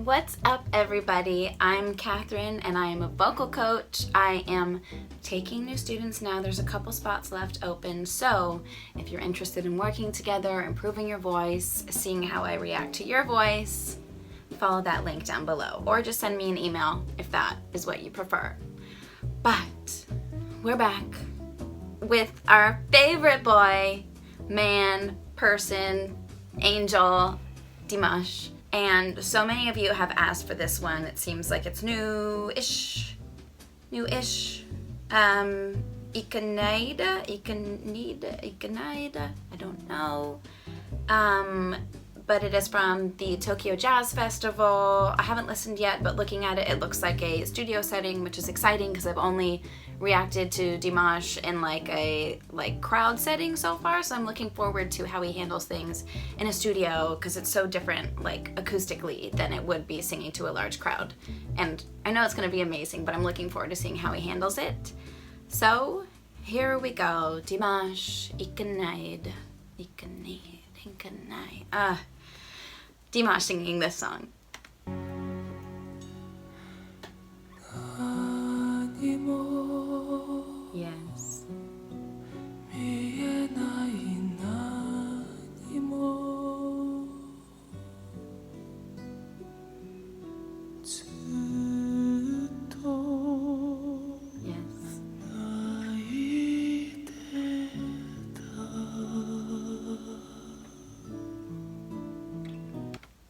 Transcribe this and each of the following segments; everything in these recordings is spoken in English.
What's up, everybody? I'm Catherine and I am a vocal coach. I am taking new students now. There's a couple spots left open, so if you're interested in working together, improving your voice, seeing how I react to your voice, follow that link down below, or just send me an email if that is what you prefer. But we're back with our favorite boy, man, person, angel, Dimash. And so many of you have asked for this one. It seems like it's new-ish. Ikanaide, I don't know. But it is from the Tokyo Jazz Festival. I haven't listened yet, but looking at it, it looks like a studio setting, which is exciting because I've only reacted to Dimash in like a crowd setting so far. So I'm looking forward to how he handles things in a studio because it's so different, like acoustically, than it would be singing to a large crowd. And I know it's going to be amazing, but I'm looking forward to seeing how he handles it. So here we go, Dimash, Ikanaide. Dimash singing this song. Yes.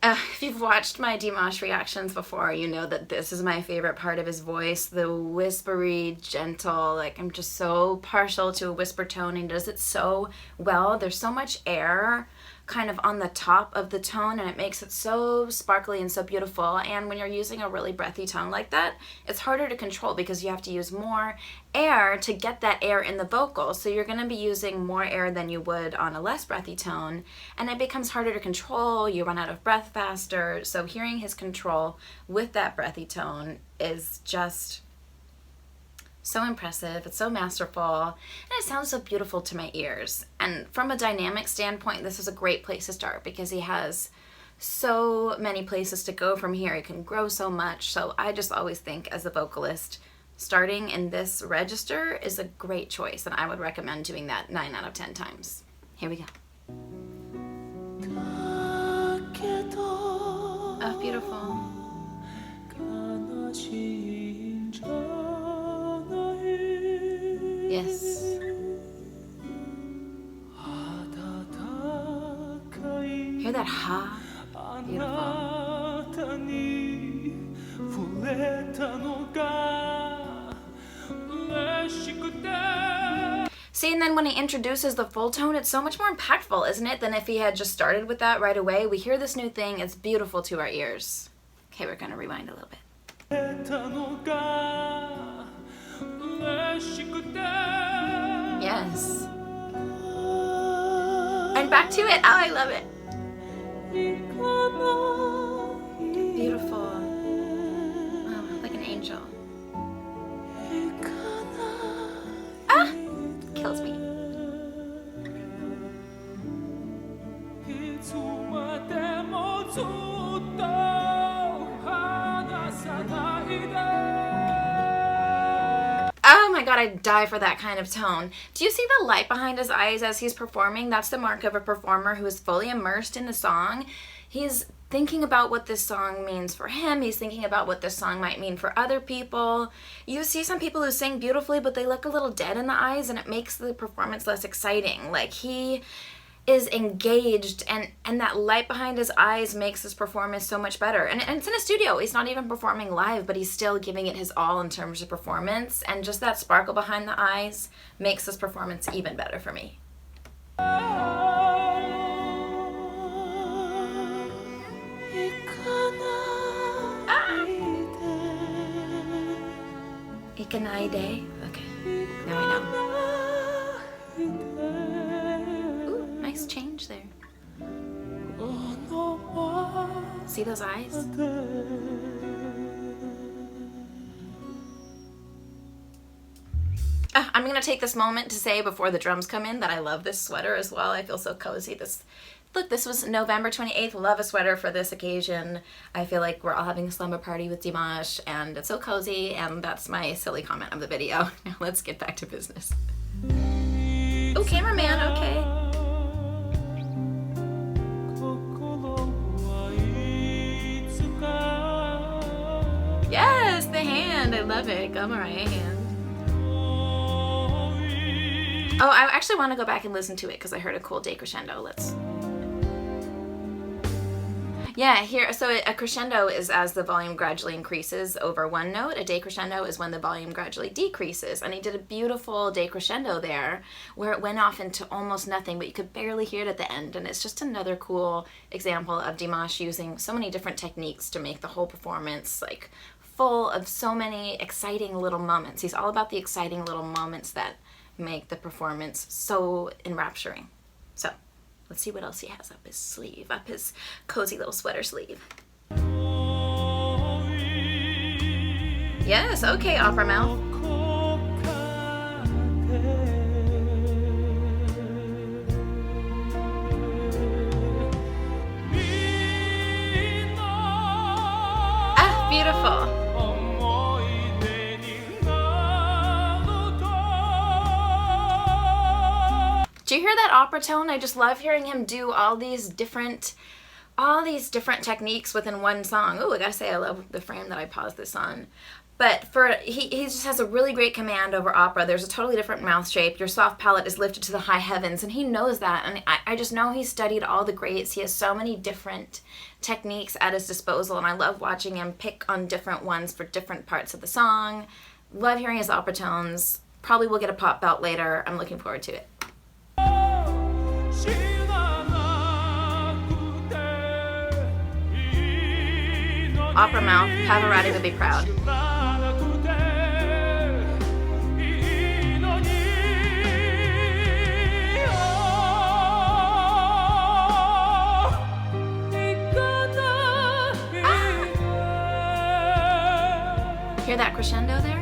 If you've watched my Dimash reactions before, you know that this is my favorite part of his voice, the whispery, gentle, like I'm just so partial to a whisper tone, and he does it so well. There's so much air kind of on the top of the tone, and it makes it so sparkly and so beautiful. And when you're using a really breathy tone like that, it's harder to control because you have to use more air to get that air in the vocal. So you're going to be using more air than you would on a less breathy tone, and it becomes harder to control. You run out of breath faster. So hearing his control with that breathy tone is just so impressive. It's so masterful, and it sounds so beautiful to my ears. And from a dynamic standpoint, this is a great place to start because he has so many places to go from here. He can grow so much. So I just always think, as a vocalist, starting in this register is a great choice, and I would recommend doing that 9 out of 10 times. Here we go. Oh, beautiful. Yes. Hear that ha? Beautiful. See, and then when he introduces the full tone, it's so much more impactful, isn't it, than if he had just started with that right away. We hear this new thing. It's beautiful to our ears. Okay, we're going to rewind a little bit. Yes. And back to it. Oh, I love it. Beautiful. Oh, like an angel. Ah! Kills me. Oh my god, I'd die for that kind of tone. Do you see the light behind his eyes as he's performing? That's the mark of a performer who is fully immersed in the song. He's thinking about what this song means for him. He's thinking about what this song might mean for other people. You see some people who sing beautifully, but they look a little dead in the eyes, and it makes the performance less exciting. Like, he is engaged, and that light behind his eyes makes his performance so much better. And it's in a studio. He's not even performing live, but he's still giving it his all in terms of performance. And just that sparkle behind the eyes makes this performance even better for me. Ikanaide. Okay, now I know. Ooh, nice change there. See those eyes? I'm gonna take this moment to say before the drums come in that I love this sweater as well. I feel so cozy. This Look, this was November 28th. Love a sweater for this occasion. I feel like we're all having a slumber party with Dimash, and it's so cozy, and that's my silly comment of the video. Now let's get back to business. Oh, cameraman, okay. Yes, the hand. I love it. Go Mariah hand. Oh, I actually want to go back and listen to it because I heard a cool decrescendo. Let's... Yeah, here, so a crescendo is as the volume gradually increases over one note. A decrescendo is when the volume gradually decreases. And he did a beautiful decrescendo there where it went off into almost nothing, but you could barely hear it at the end. And it's just another cool example of Dimash using so many different techniques to make the whole performance like full of so many exciting little moments. He's all about the exciting little moments that make the performance so enrapturing. So let's see what else he has up his sleeve, up his cozy little sweater sleeve. Yes, okay, opera mouth. Ah, beautiful. Do you hear that opera tone? I just love hearing him do all these different techniques within one song. Oh, I gotta say I love the frame that I paused this on. But he just has a really great command over opera. There's a totally different mouth shape. Your soft palate is lifted to the high heavens, and he knows that. And I just know he studied all the greats. He has so many different techniques at his disposal, and I love watching him pick on different ones for different parts of the song. Love hearing his opera tones. Probably will get a pop belt later. I'm looking forward to it. Opera mouth, Pavarotti would be proud. Hear that crescendo there?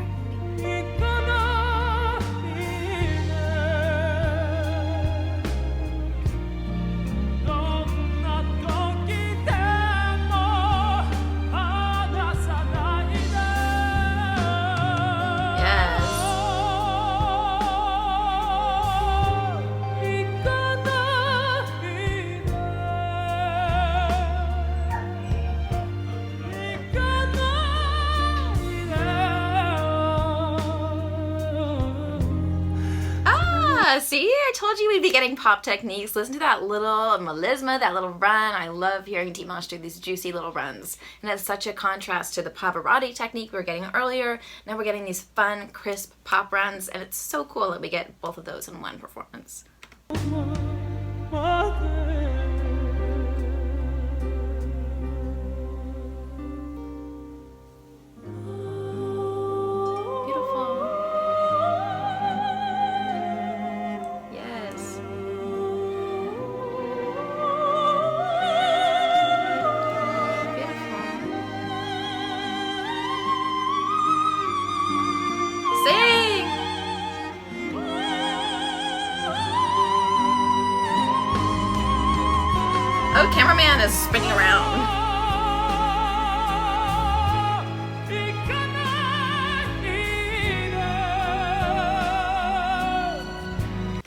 See, I told you we'd be getting pop techniques. Listen to that little melisma, that little run. I love hearing Dimash do these juicy little runs. And it's such a contrast to the Pavarotti technique we were getting earlier. Now we're getting these fun, crisp pop runs, and it's so cool that we get both of those in one performance. Oh, cameraman is spinning around.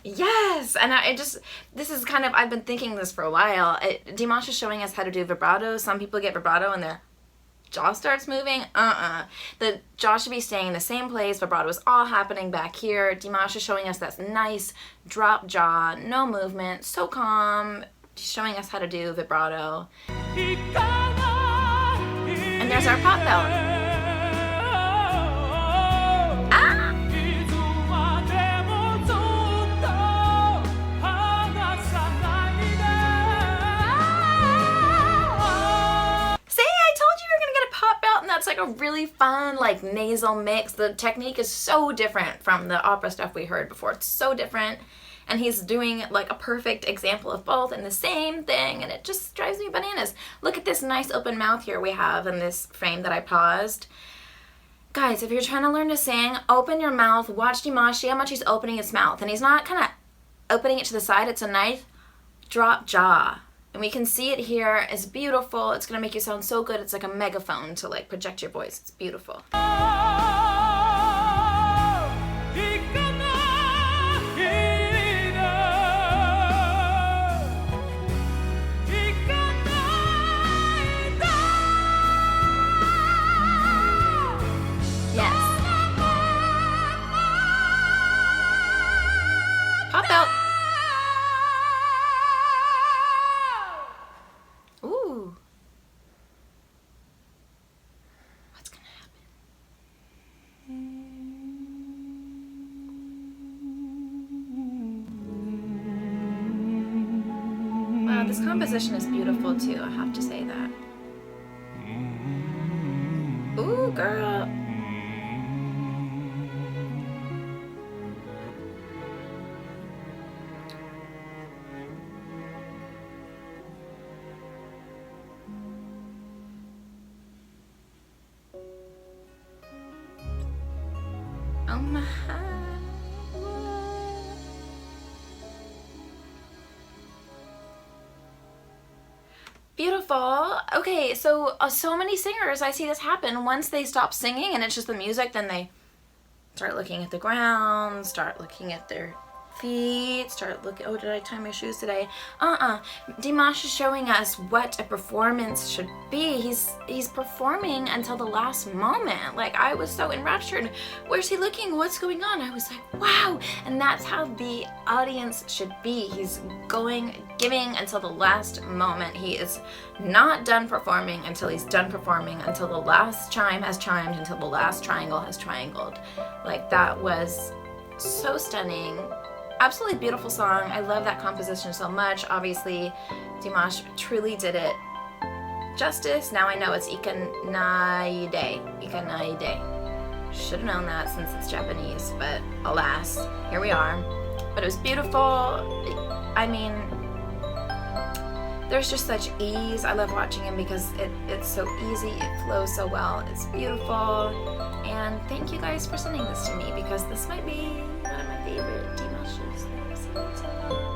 Yes, and this is kind of, I've been thinking this for a while. Dimash is showing us how to do vibrato. Some people get vibrato and their jaw starts moving. The jaw should be staying in the same place. Vibrato is all happening back here. Dimash is showing us that nice drop jaw, no movement, so calm. She's showing us how to do vibrato. And there's our pop belt. Ah! See, I told you we were gonna get a pop belt, and that's like a really fun, like, nasal mix. The technique is so different from the opera stuff we heard before. It's so different. And he's doing like a perfect example of both in the same thing, and it just drives me bananas. Look at this nice open mouth here we have in this frame that I paused. Guys, if you're trying to learn to sing, open your mouth, watch Dimash, see how much he's opening his mouth. And he's not kind of opening it to the side, it's a nice drop jaw. And we can see it here. It's beautiful. It's gonna make you sound so good. It's like a megaphone to like project your voice. It's beautiful. Yes. Pop out. Ooh. What's gonna happen? Wow, this composition is beautiful too, I have to say that. Ooh, girl. Oh my. Beautiful. Okay, so many singers, I see this happen. Once they stop singing and it's just the music, then they start looking at the ground, start looking at their feet, start looking, oh, did I tie my shoes today? Dimash is showing us what a performance should be. He's performing until the last moment. Like, I was so enraptured. Where's he looking? What's going on? I was like, wow. And that's how the audience should be. He's giving until the last moment. He is not done performing until he's done performing, until the last chime has chimed, until the last triangle has triangled. Like, that was so stunning. Absolutely beautiful song. I love that composition so much. Obviously, Dimash truly did it justice. Now I know it's Ikanaide. Ikanaide. Should have known that since it's Japanese, but alas, here we are. But it was beautiful. I mean, there's just such ease. I love watching him because it's so easy. It flows so well. It's beautiful. And thank you guys for sending this to me, because this might be one of my favorite Dimashes that I've seen so far.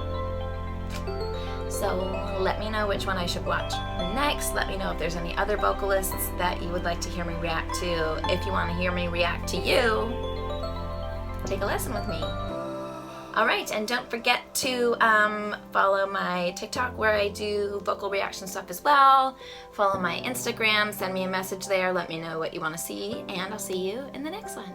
So let me know which one I should watch next. Let me know if there's any other vocalists that you would like to hear me react to. If you want to hear me react to you, take a lesson with me. Alright, and don't forget to follow my TikTok where I do vocal reaction stuff as well. Follow my Instagram, send me a message there, let me know what you want to see, and I'll see you in the next one.